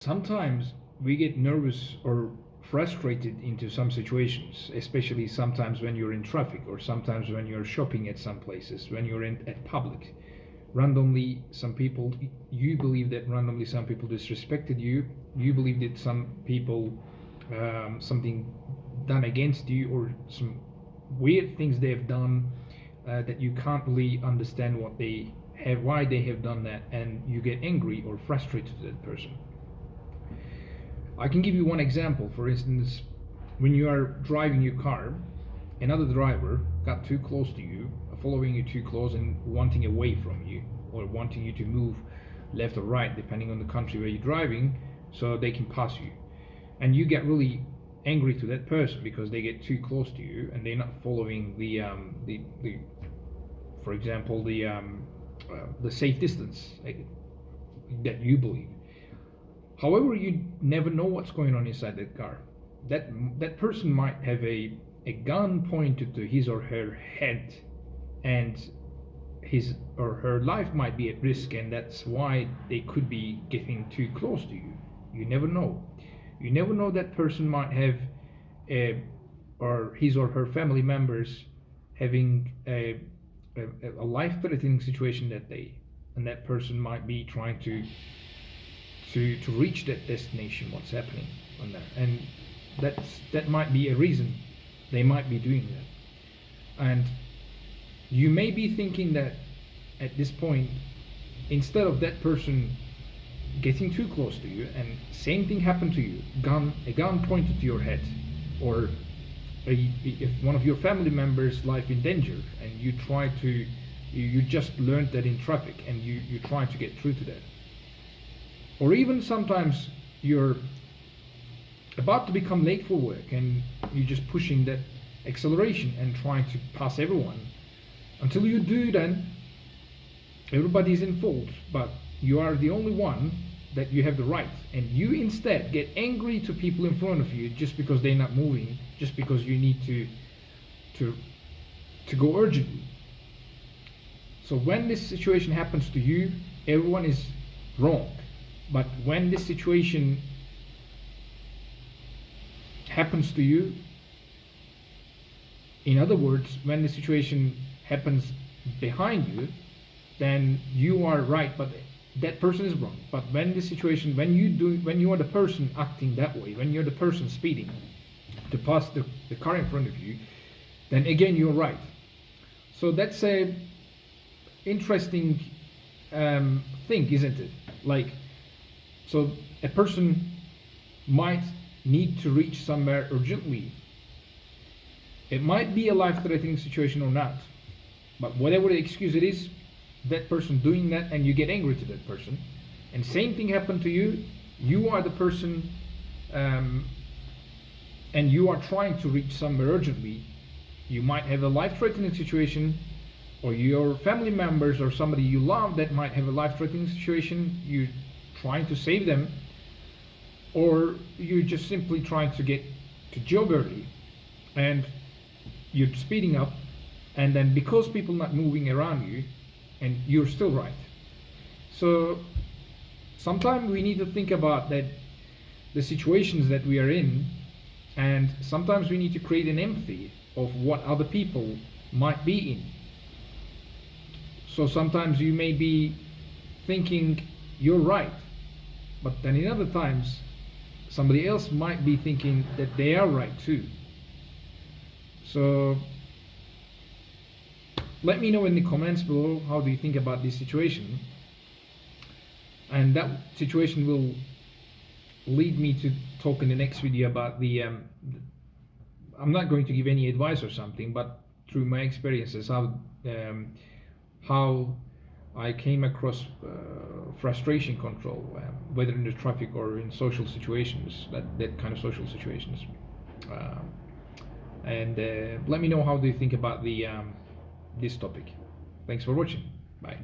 Sometimes we get nervous or frustrated into some situations, especially sometimes when you're in traffic or sometimes when you're shopping at some places, when you're at public. Randomly, some people, you believe that randomly some people disrespected you, you believe that some people, something done against you, or some weird things they've done that you can't really understand what they have, why they have done that, and you get angry or frustrated with that person. I can give you one example. For instance, when you are driving your car, another driver got too close to you, following you too close and wanting away from you, or wanting you to move left or right, depending on the country where you're driving, so they can pass you. And you get really angry to that person because they get too close to you and they're not following the for example, the safe distance that you believe. However, you never know what's going on inside that car. That person might have a gun pointed to his or her head, and his or her life might be at risk, and that's why they could be getting too close to you. You never know. You never know that person might have or his or her family members having a life-threatening situation and that person might be trying to reach that destination, what's happening on there, and that might be a reason they might be doing that. And you may be thinking that at this point, instead of that person getting too close to you and same thing happened to you, a gun pointed to your head, or if one of your family members' life in danger, and you just learned that in traffic and you try to get through to that. Or even sometimes you're about to become late for work and you're just pushing that acceleration and trying to pass everyone. Until you do, then everybody's in fault, but you are the only one that you have the right, and you instead get angry to people in front of you just because they're not moving, just because you need to go urgently. So when this situation happens to you, everyone is wrong. But when this situation happens to you, in other words, when the situation happens behind you, then you are right, but that person is wrong. But when the situation, when you are the person acting that way, when you're the person speeding to pass the car in front of you, then again you're right. So that's a interesting thing, isn't it? So a person might need to reach somewhere urgently. It might be a life-threatening situation or not, but whatever the excuse it is, that person doing that, and you get angry to that person, and same thing happened to you. You are the person, and you are trying to reach somewhere urgently. You might have a life-threatening situation, or your family members or somebody you love that might have a life-threatening situation. You trying to save them, or you're just simply trying to get to job early and you're speeding up, and then because people not moving around you, and you're still right. So sometimes we need to think about that, the situations that we are in, and sometimes we need to create an empathy of what other people might be in. So sometimes you may be thinking you're right, but then in other times somebody else might be thinking that they are right too. So let me know in the comments below, how do you think about this situation, and that situation will lead me to talk in the next video about I'm not going to give any advice or something, but through my experiences, how I came across frustration control, whether in the traffic or in social situations, that kind of social situations. And let me know how do you think about this topic. Thanks for watching. Bye.